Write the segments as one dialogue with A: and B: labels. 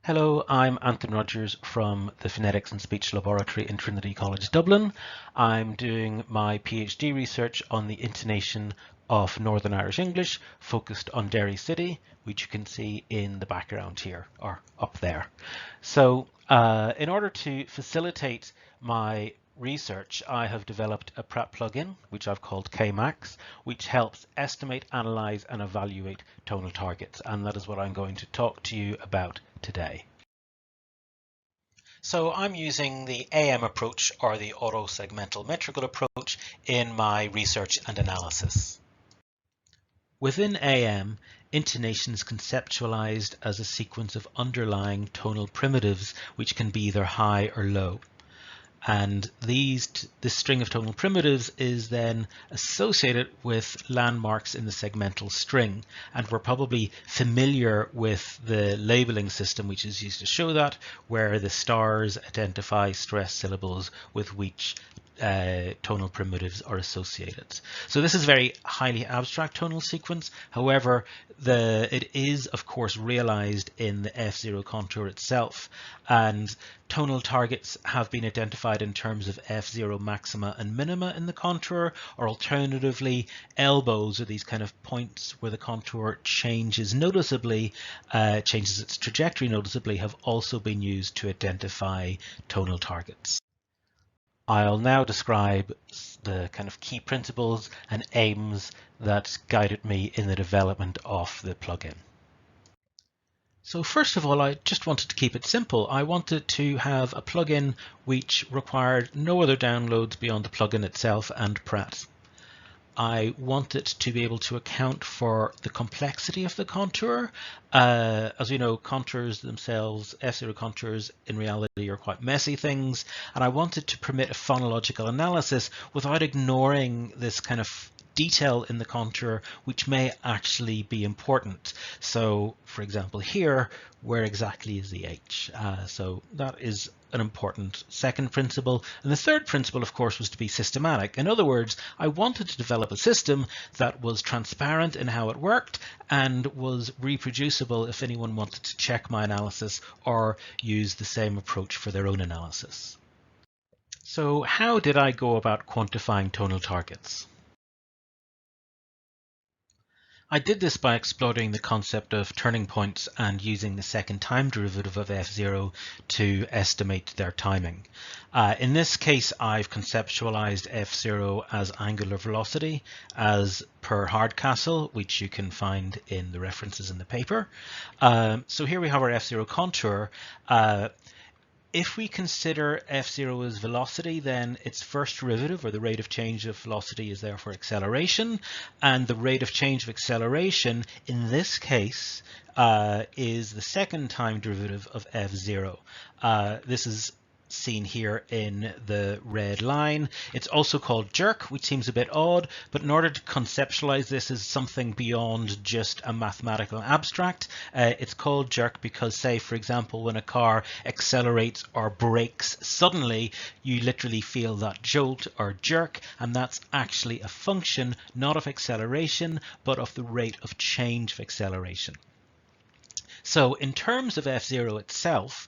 A: Hello, I'm Antoin Rodgers from the Phonetics and Speech Laboratory in Trinity College Dublin. I'm doing my PhD research on the intonation of Northern Irish English focused on Derry City, which you can see in the background here or up there. So in order to facilitate my research, I have developed a prep plugin, which I've called Kmax, which helps estimate, analyze, and evaluate tonal targets. And that is what I'm going to talk to you about today. So I'm using the AM approach, or the auto-segmental metrical approach, in my research and analysis. Within AM, intonation is conceptualized as a sequence of underlying tonal primitives which can be either high or low. And this string of tonal primitives is then associated with landmarks in the segmental string. And we're probably familiar with the labeling system which is used to show that, where the stars identify stressed syllables with which tonal primitives are associated. So this is a very highly abstract tonal sequence. However, it is of course realized in the F0 contour itself, and tonal targets have been identified in terms of F0 maxima and minima in the contour, or alternatively elbows, are these kind of points where the contour changes noticeably, changes its trajectory noticeably, have also been used to identify tonal targets. I'll now describe the kind of key principles and aims that guided me in the development of the plugin. So first of all, I just wanted to keep it simple. I wanted to have a plugin which required no other downloads beyond the plugin itself and Pratt. I wanted to be able to account for the complexity of the contour. As we know, contours themselves, F0 contours in reality are quite messy things, and I wanted to permit a phonological analysis without ignoring this kind of detail in the contour which may actually be important. So for example here, where exactly is the H? So that is an important second principle. And the third principle, of course, was to be systematic. In other words, I wanted to develop a system that was transparent in how it worked and was reproducible if anyone wanted to check my analysis or use the same approach for their own analysis. So how did I go about quantifying tonal targets? I did this by exploring the concept of turning points and using the second time derivative of F0 to estimate their timing. In this case, I've conceptualized F0 as angular velocity as per Hardcastle, which you can find in the references in the paper. So here we have our F0 contour. If we consider F0 as velocity, then its first derivative, or the rate of change of velocity, is therefore acceleration. And the rate of change of acceleration, in this case, is the second time derivative of F0. This is seen here in the red line. It's also called jerk, which seems a bit odd, but in order to conceptualize this as something beyond just a mathematical abstract, it's called jerk because, say, for example, when a car accelerates or brakes suddenly, you literally feel that jolt or jerk, and that's actually a function not of acceleration, but of the rate of change of acceleration. So in terms of F0 itself,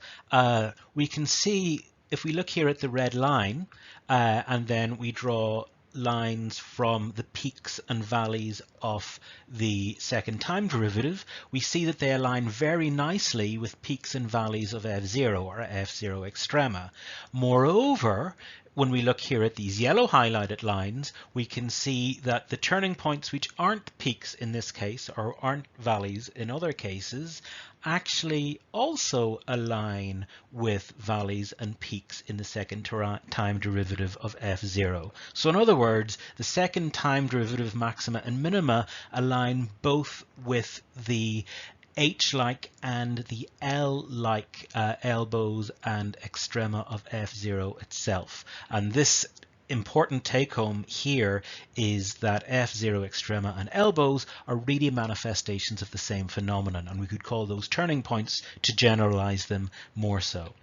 A: we can see, if we look here at the red line, and then we draw lines from the peaks and valleys of the second time derivative, we see that they align very nicely with peaks and valleys of F0, or F0 extrema. Moreover, when we look here at these yellow highlighted lines, we can see that the turning points, which aren't peaks in this case or aren't valleys in other cases, actually also align with valleys and peaks in the second time derivative of F0. So in other words, the second time derivative maxima and minima align both with the H-like and the L-like elbows and extrema of F0 itself. And this important take-home here is that F0 extrema and elbows are really manifestations of the same phenomenon, and we could call those turning points to generalize them more so.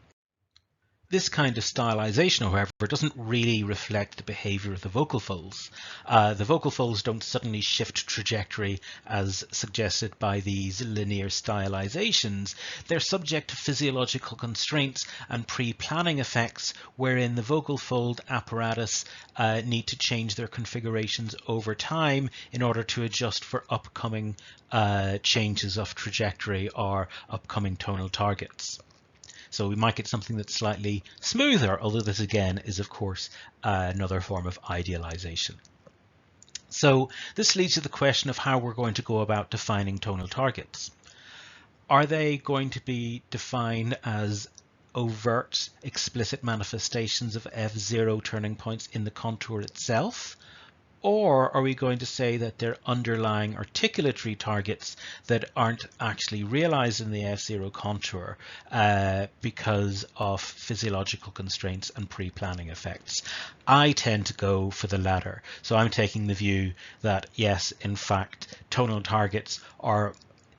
A: This kind of stylization, however, doesn't really reflect the behavior of the vocal folds. The vocal folds don't suddenly shift trajectory as suggested by these linear stylizations. They're subject to physiological constraints and pre-planning effects wherein the vocal fold apparatus need to change their configurations over time in order to adjust for upcoming changes of trajectory or upcoming tonal targets. So we might get something that's slightly smoother, although this again is of course another form of idealization. So this leads to the question of how we're going to go about defining tonal targets. Are they going to be defined as overt, explicit manifestations of F0 turning points in the contour itself? Or are we going to say that they're underlying articulatory targets that aren't actually realized in the F0 contour because of physiological constraints and pre-planning effects? I tend to go for the latter. So I'm taking the view that yes, in fact, tonal targets are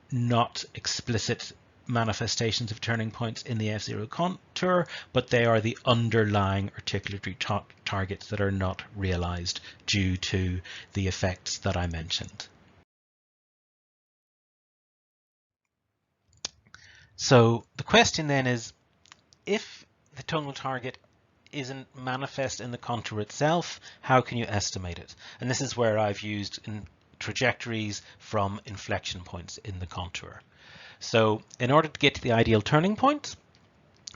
A: not explicit manifestations of turning points in the F0 contour, but they are the underlying articulatory targets that are not realized due to the effects that I mentioned. So the question then is, if the tonal target isn't manifest in the contour itself, how can you estimate it? And this is where I've used trajectories from inflection points in the contour. So in order to get to the ideal turning point,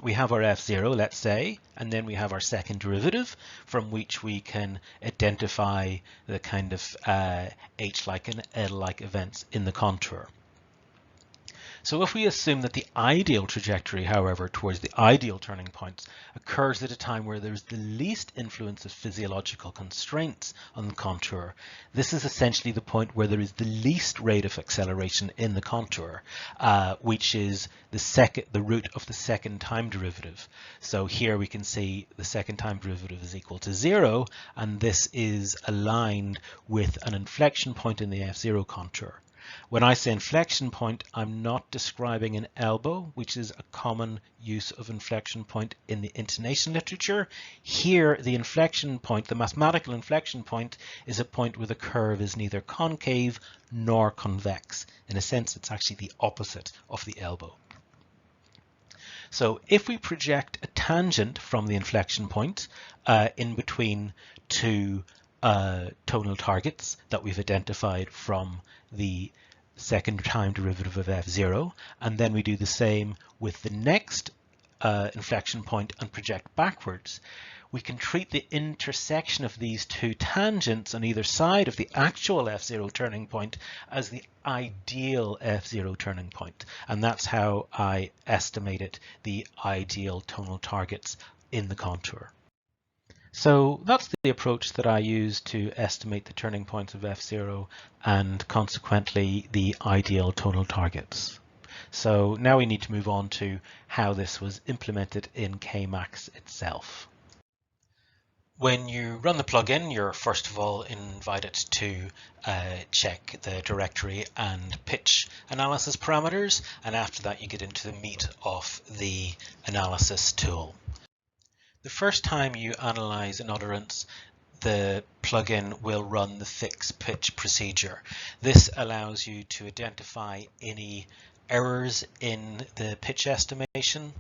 A: we have our F0, let's say, and then we have our second derivative from which we can identify the kind of H-like and L-like events in the contour. So if we assume that the ideal trajectory, however, towards the ideal turning points occurs at a time where there's the least influence of physiological constraints on the contour, this is essentially the point where there is the least rate of acceleration in the contour, which is the root of the second time derivative. So here we can see the second time derivative is equal to 0, and this is aligned with an inflection point in the F0 contour. When I say inflection point, I'm not describing an elbow, which is a common use of inflection point in the intonation literature. Here, the inflection point, the mathematical inflection point, is a point where the curve is neither concave nor convex. In a sense, it's actually the opposite of the elbow. So if we project a tangent from the inflection point in between two tonal targets that we've identified from the second time derivative of F0, and then we do the same with the next inflection point and project backwards, we can treat the intersection of these two tangents on either side of the actual F0 turning point as the ideal F0 turning point. And that's how I estimated the ideal tonal targets in the contour. So that's the approach that I use to estimate the turning points of F0 and consequently the ideal tonal targets. So now we need to move on to how this was implemented in Kmax itself. When you run the plugin, you're first of all invited to check the directory and pitch analysis parameters, and after that you get into the meat of the analysis tool. The first time you analyze an utterance, the plugin will run the fix pitch procedure. This allows you to identify any errors in the pitch estimation,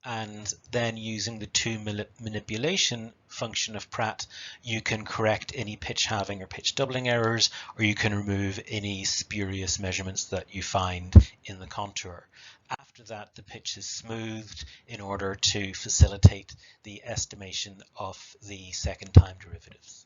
A: and then using the two manipulation function of Pratt, you can correct any pitch halving or pitch doubling errors, or you can remove any spurious measurements that you find in the contour. After that, the pitch is smoothed in order to facilitate the estimation of the second time derivatives.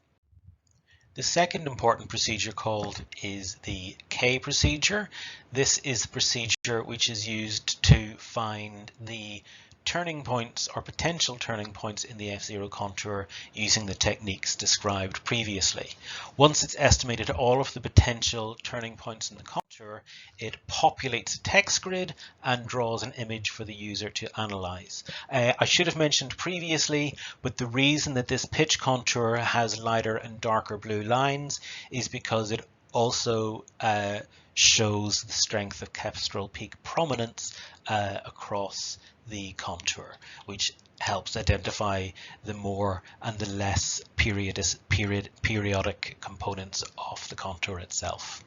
A: The second important procedure called is the K procedure. This is the procedure which is used to find the turning points or potential turning points in the F0 contour using the techniques described previously. Once it's estimated all of the potential turning points in the contour, it populates a text grid and draws an image for the user to analyze. I should have mentioned previously, but the reason that this pitch contour has lighter and darker blue lines is because it also shows the strength of kestrel peak prominence across the contour, which helps identify the more and the less periodic components of the contour itself.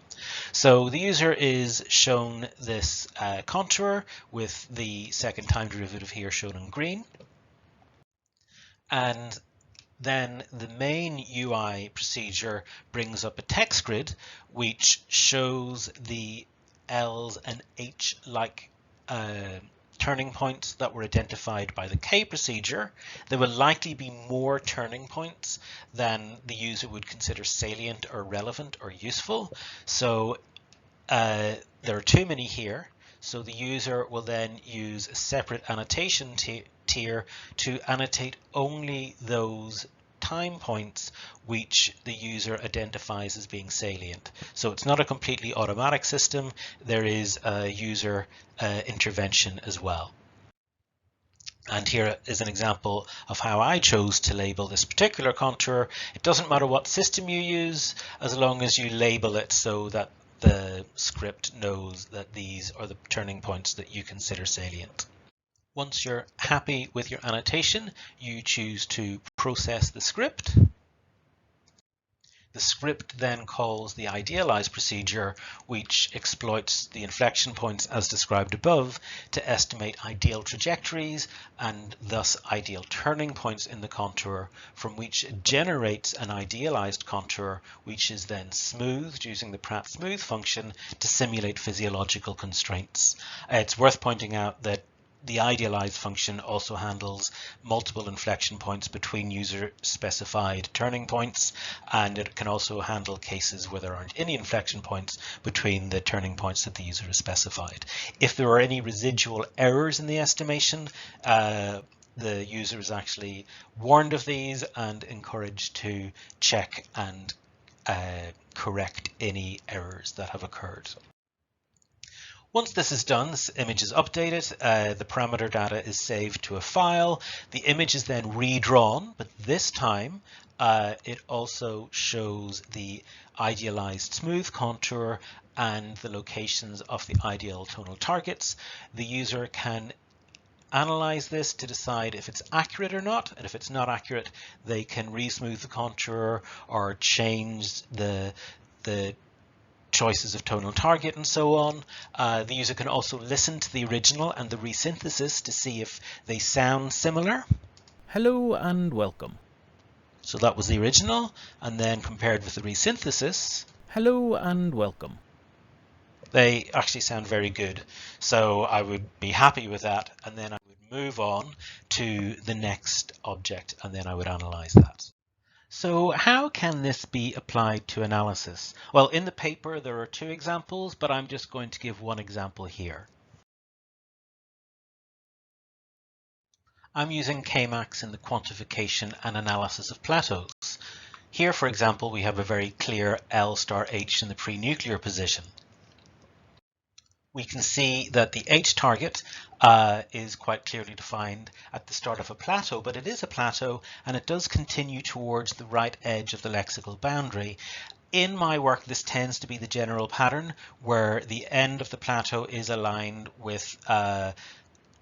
A: So the user is shown this contour with the second time derivative here shown in green. And then the main UI procedure brings up a text grid which shows the L's and H-like turning points that were identified by the K procedure. There will likely be more turning points than the user would consider salient or relevant or useful. So there are too many here. So the user will then use a separate annotation tier to annotate only those time points which the user identifies as being salient. So it's not a completely automatic system. There is a user intervention as well. And here is an example of how I chose to label this particular contour. It doesn't matter what system you use, as long as you label it so that the script knows that these are the turning points that you consider salient. Once you're happy with your annotation, you choose to process the script. The script then calls the idealize procedure, which exploits the inflection points as described above to estimate ideal trajectories and thus ideal turning points in the contour, from which it generates an idealized contour, which is then smoothed using the Pratt smooth function to simulate physiological constraints. It's worth pointing out that the idealized function also handles multiple inflection points between user-specified turning points, and it can also handle cases where there aren't any inflection points between the turning points that the user has specified. If there are any residual errors in the estimation, the user is actually warned of these and encouraged to check and correct any errors that have occurred. Once this is done, this image is updated, the parameter data is saved to a file, the image is then redrawn, but this time it also shows the idealized smooth contour and the locations of the ideal tonal targets. The user can analyze this to decide if it's accurate or not, and if it's not accurate, they can re-smooth the contour or change the choices of tonal target and so on. The user can also listen to the original and the resynthesis to see if they sound similar.
B: Hello and welcome.
A: So that was the original, and then compared with the resynthesis.
B: Hello and welcome.
A: They actually sound very good. So I would be happy with that, and then I would move on to the next object, and then I would analyze that. So how can this be applied to analysis? Well, in the paper there are two examples, but I'm just going to give one example here. I'm using K-max in the quantification and analysis of plateaus. Here, for example, we have a very clear L star H in the pre-nuclear position. We can see that the H target is quite clearly defined at the start of a plateau, but it is a plateau and it does continue towards the right edge of the lexical boundary. In my work, this tends to be the general pattern where the end of the plateau is aligned with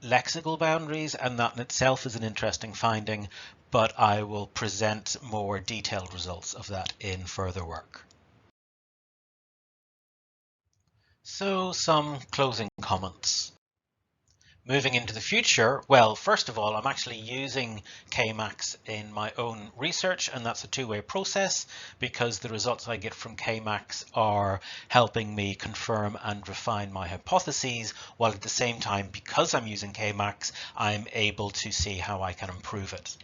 A: lexical boundaries, and that in itself is an interesting finding, but I will present more detailed results of that in further work. So some closing comments. Moving into the future, well, first of all, I'm actually using K-max in my own research, and that's a two-way process because the results I get from K-max are helping me confirm and refine my hypotheses, while at the same time, because I'm using K-max, I'm able to see how I can improve it.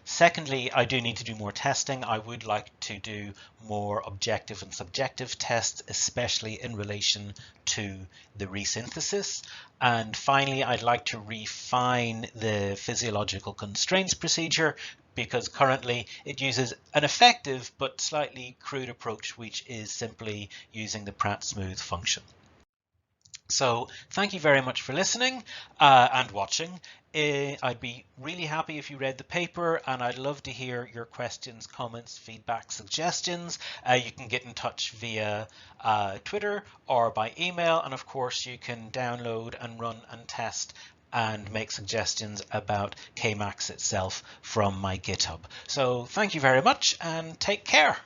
A: Secondly, I do need to do more testing. I would like to do more objective and subjective tests, especially in relation to the resynthesis. And finally, I'd like to refine the physiological constraints procedure because currently it uses an effective but slightly crude approach, which is simply using the Pratt smooth function. So thank you very much for listening and watching. I'd be really happy if you read the paper, and I'd love to hear your questions, comments, feedback, suggestions. You can get in touch via Twitter or by email, and of course you can download and run and test and make suggestions about Kmax itself from my GitHub. So thank you very much and take care.